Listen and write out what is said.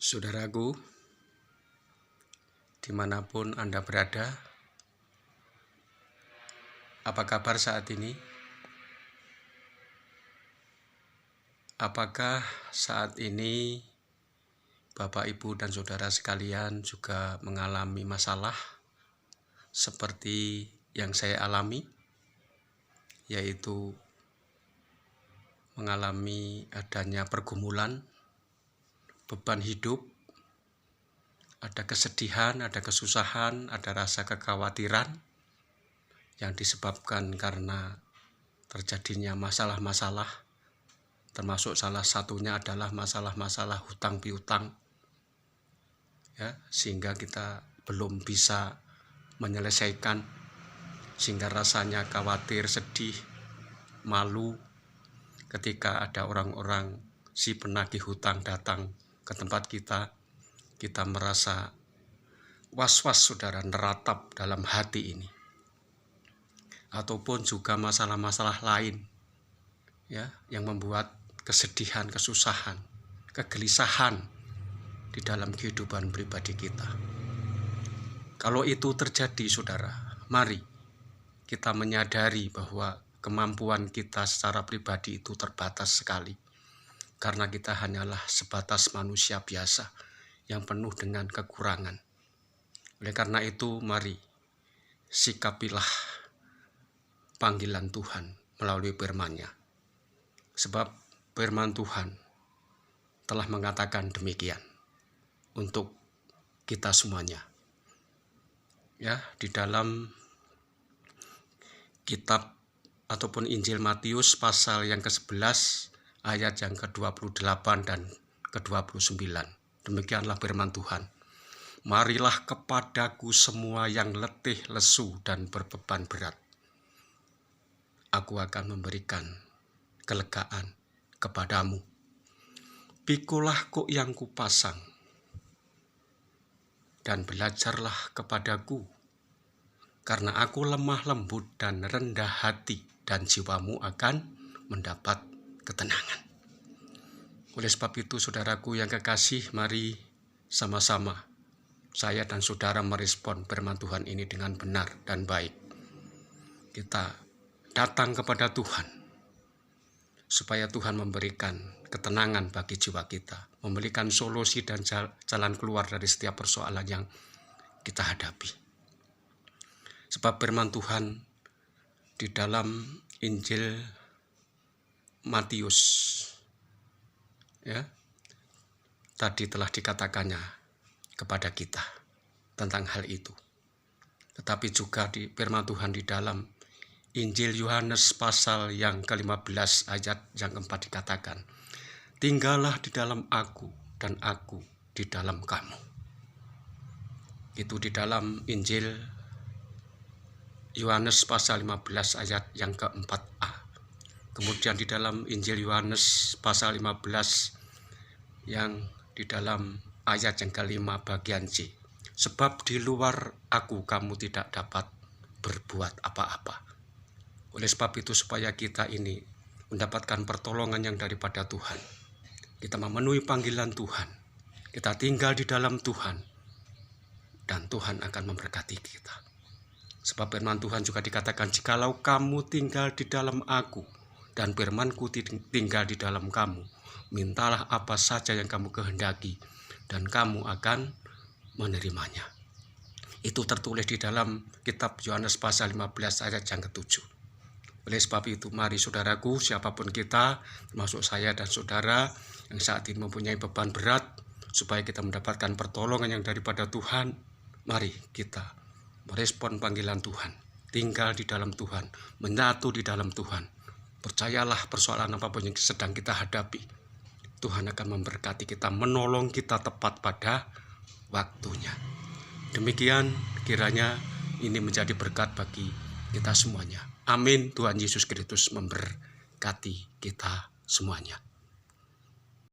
Saudaraku, dimanapun Anda berada, apa kabar saat ini? Apakah saat ini Bapak, Ibu, dan Saudara sekalian juga mengalami masalah seperti yang saya alami, yaitu mengalami adanya pergumulan, beban hidup, ada kesedihan, ada kesusahan, ada rasa kekhawatiran yang disebabkan karena terjadinya masalah-masalah, termasuk salah satunya adalah masalah-masalah hutang piutang, ya, sehingga kita belum bisa menyelesaikan, sehingga rasanya khawatir, sedih, malu ketika ada orang-orang si penagih hutang datang ke tempat kita merasa was-was, saudara, neratap dalam hati ini. Ataupun juga masalah-masalah lain, ya, yang membuat kesedihan, kesusahan, kegelisahan di dalam kehidupan pribadi kita. Kalau itu terjadi, saudara, mari kita menyadari bahwa kemampuan kita secara pribadi itu terbatas sekali, karena kita hanyalah sebatas manusia biasa yang penuh dengan kekurangan. Oleh karena itu, mari sikapilah panggilan Tuhan melalui firman-Nya. Sebab firman Tuhan telah mengatakan demikian untuk kita semuanya. Ya, di dalam kitab ataupun Injil Matius pasal yang ke-11 ayat yang ke-28 dan ke-29. Demikianlah firman Tuhan. Marilah kepadaku semua yang letih, lesu, dan berbeban berat. Aku akan memberikan kelegaan kepadamu. Pikulah kuk yang kupasang, dan belajarlah kepadaku, karena aku lemah lembut dan rendah hati, dan jiwamu akan mendapat ketenangan. Oleh sebab itu, saudaraku yang kekasih, mari sama-sama saya dan saudara merespon firman Tuhan ini dengan benar dan baik. Kita datang kepada Tuhan, supaya Tuhan memberikan ketenangan bagi jiwa kita, memberikan solusi dan jalan keluar dari setiap persoalan yang kita hadapi. Sebab firman Tuhan di dalam Injil Matius, ya, tadi telah dikatakannya kepada kita tentang hal itu. Tetapi juga di firman Tuhan di dalam Injil Yohanes pasal yang ke-15 ayat yang keempat dikatakan, tinggallah di dalam aku dan aku di dalam kamu. Itu di dalam Injil Yohanes pasal 15 ayat yang ke-4a. Kemudian di dalam Injil Yohanes pasal 15 yang di dalam ayat yang ke-5 bagian C. Sebab di luar aku kamu tidak dapat berbuat apa-apa. Oleh sebab itu, supaya kita ini mendapatkan pertolongan yang daripada Tuhan, kita memenuhi panggilan Tuhan, kita tinggal di dalam Tuhan, dan Tuhan akan memberkati kita. Sebab firman Tuhan juga dikatakan, jikalau kamu tinggal di dalam aku, dan firman-Ku tinggal di dalam kamu, mintalah apa saja yang kamu kehendaki, dan kamu akan menerimanya. Itu tertulis di dalam kitab Yohanes pasal 15 ayat yang ke-7. Oleh sebab itu, mari saudaraku, siapapun kita, termasuk saya dan saudara yang saat ini mempunyai beban berat, supaya kita mendapatkan pertolongan yang daripada Tuhan, mari kita merespon panggilan Tuhan, tinggal di dalam Tuhan, menyatu di dalam Tuhan. Percayalah, persoalan apapun yang sedang kita hadapi, Tuhan akan memberkati kita, menolong kita tepat pada waktunya. Demikian kiranya ini menjadi berkat bagi kita semuanya. Amin. Tuhan Yesus Kristus memberkati kita semuanya.